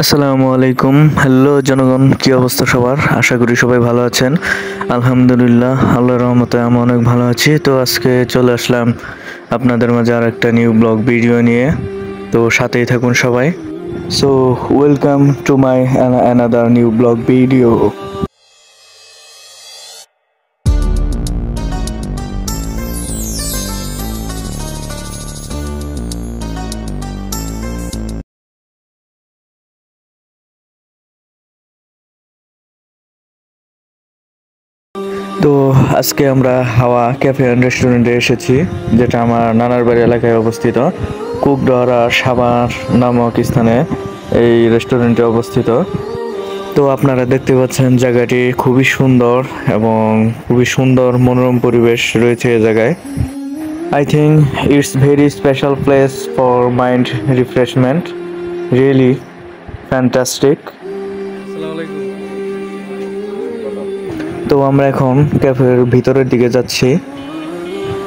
আসসালামু আলাইকুম। হ্যালো জনগণ, কি অবস্থা সবার? আশা করি সবাই ভালো আছেন। আলহামদুলিল্লাহ, আল্লাহর রহমতে আমি অনেক ভালো আছি। তো আজকে চলে আসলাম আপনাদের মাঝে আর একটা নিউ ব্লগ ভিডিও নিয়ে। তো সাথেই থাকুন সবাই। So welcome to my another new blog video. তো আজকে আমরা হাওয়া ক্যাফে অ্যান্ড রেস্টুরেন্টে এসেছি, যেটা আমার নানার বাড়ি এলাকায় অবস্থিত। কুকডহরা সাভার নামক স্থানে এই রেস্টুরেন্টে অবস্থিত। তো আপনারা দেখতে পাচ্ছেন জায়গাটি খুবই সুন্দর এবং খুবই সুন্দর মনোরম পরিবেশ রয়েছে এই জায়গায়। I think it's very special place for mind refreshment, really fantastic. তো আমরা এখন ক্যাফের ভিতরের দিকে যাচ্ছি।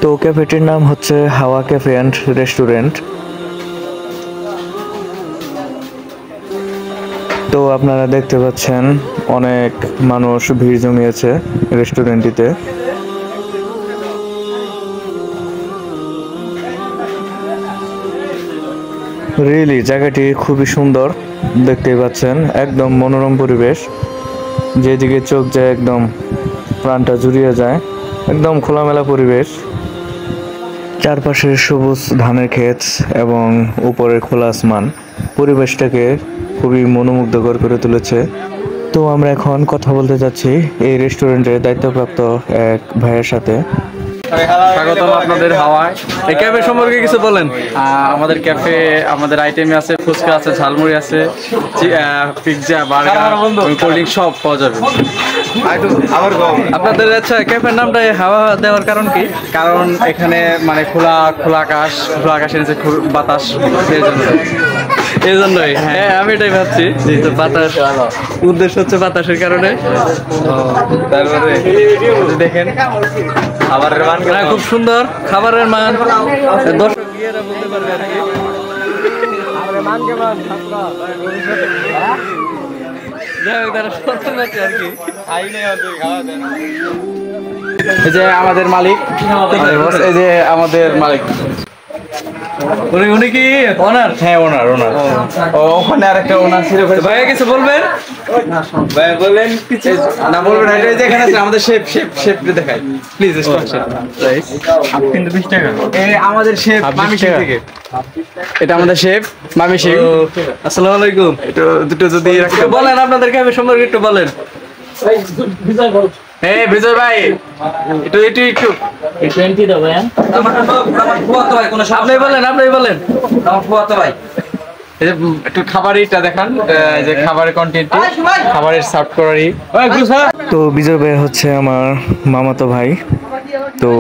তো ক্যাফেটির নাম হচ্ছে হাওয়া ক্যাফে অ্যান্ড রেস্টুরেন্ট। তো আপনারা দেখতে পাচ্ছেন অনেক মানুষ ভিড় জমিয়েছে রেস্টুরেন্টটিতে। রিয়েলি জায়গাটি খুবই সুন্দর, দেখতেই পাচ্ছেন একদম মনোরম পরিবেশ। যেদিকে চোখ যায় একদম প্রাণটা জুড়িয়ে যায়, একদম খোলামেলা পরিবেশ। চারপাশে সবুজ ধানের ক্ষেত এবং উপরের খোলা আসমান পরিবেশটাকে খুবই মনোমুগ্ধকর করে তুলেছে। তো আমরা এখন কথা বলতে যাচ্ছি এই রেস্টুরেন্টের দায়িত্বপ্রাপ্ত এক ভাইয়ের সাথে। স্বাগতম আপনাদের হাওয়ায়। এই ক্যাফে সম্পর্কে কিছু বলেন। আমাদের ক্যাফে আমাদের আইটেমে আছে ফুচকা আছে, ঝালমুড়ি আছে, পিৎজা, বার্গার, কোল্ড ড্রিঙ্ক সব পাওয়া যাবে। আপনাদের আচ্ছা ক্যাফের নামটা হাওয়া দেওয়ার কারণ কি? কারণ এখানে মানে খোলা আকাশের নিচে বাতাস, এই জন্যই। হ্যাঁ, আমি এটাই ভাবছি যে বাতাস, উদ্দেশ্য হচ্ছে বাতাসের কারণে। তারপরে দেখেন খাবারের মান খুব সুন্দর, খাবারের মান দর্শক গিয়েরা বলতে পারবে আর কি। এই যে আমাদের মালিক, এই যে আমাদের মালিক, উনি কি ওনার? হ্যাঁ ওনার। ওখানে আরেকটা ওনার ছিল। ভাইয়া কিছু বলবেন? ভাই বলেন কিছু। না বলবেন না, এটা এখানে আছে আমাদের শেফ দেখাই প্লিজ। কিন্তু 20 টাকা। এই আমাদের শেফ মামি শেফ থেকে। এটা আমাদের শেফ মামি শেফ। আসসালামু আলাইকুম। একটু দুটো যদি রাখতে বলেন, আপনাদের ক্যাফে সম্পর্কে একটু বলেন। এই বিজয় ভাই একটু 20 দাও ভাই। আপনি বলেন আমার ফুয়াতো ভাই। এই যে একটু খাবারটা দেখান, যে খাবারের কন্টেন্ট, খাবারের সার্ভ করারই। তো বিজয় ভাই হচ্ছে আমার মামাতো ভাই। তো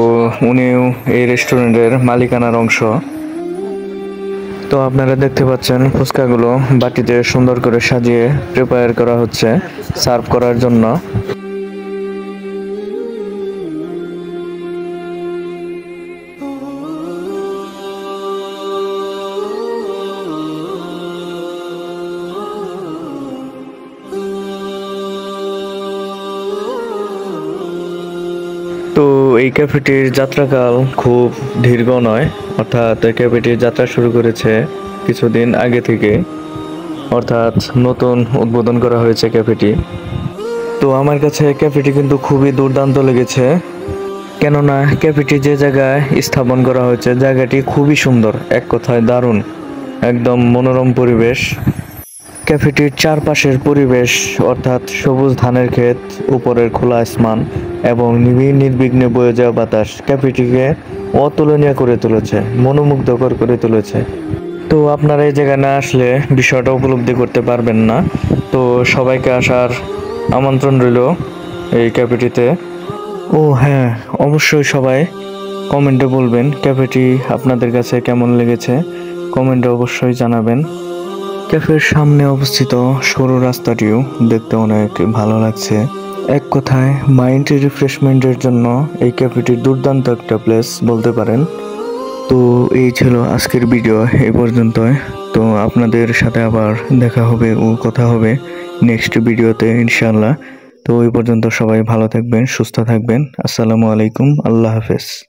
উনিও এই রেস্টুরেন্টের মালিকানার অংশ। তো আপনারা দেখতে পাচ্ছেন ফুচকাগুলো বাটিতে সুন্দর করে সাজিয়ে প্রিপেয়ার করা হচ্ছে সার্ভ করার জন্য। তো এই ক্যাফেটির যাত্রাকাল খুব দীর্ঘ নয়, অর্থাৎ এই ক্যাফেটির যাত্রা শুরু করেছে কিছুদিন আগে থেকে, অর্থাৎ নতুন উদ্বোধন করা হয়েছে ক্যাফেটি। তো আমার কাছে ক্যাফেটি কিন্তু খুবই দুর্দান্ত লেগেছে, কেননা ক্যাফেটি যে জায়গায় স্থাপন করা হয়েছে জায়গাটি খুবই সুন্দর, এক কথায় দারুণ, একদম মনোরম পরিবেশ। ক্যাফেটির চারপাশের পরিবেশ অর্থাৎ সবুজ ধানের ক্ষেত, উপরের খোলা আসমান এবং নির্বিঘ্নে বয়ে যাওয়া বাতাস ক্যাফেটিকে অতুলনীয় করে তুলেছে, মনোমুগ্ধকর করে তুলেছে। তো আপনারা এই জায়গায় না আসলে বিষয়টা উপলব্ধি করতে পারবেন না। তো সবাইকে আসার আমন্ত্রণ রইল এই ক্যাফেটিতে। ও হ্যাঁ, অবশ্যই সবাই কমেন্টে বলবেন ক্যাফেটি আপনাদের কাছে কেমন লেগেছে, কমেন্টে অবশ্যই জানাবেন। ক্যাফের সামনে অবস্থিত সরু রাস্তাটিও দেখতে অনেক ভালো লাগছে। এক কথায় মাইন্ড রিফ্রেশমেন্টের জন্য এই ক্যাফেটি দুর্দান্ত একটা প্লেস বলতে পারেন। তো এই ছিল আজকের ভিডিও, এই পর্যন্তই। তো আপনাদের সাথে আবার দেখা হবে ও কথা হবে নেক্সট ভিডিওতে ইনশাআল্লাহ। তো ওই পর্যন্ত সবাই ভালো থাকবেন, সুস্থ থাকবেন। আসসালামু আলাইকুম, আল্লাহ হাফেজ।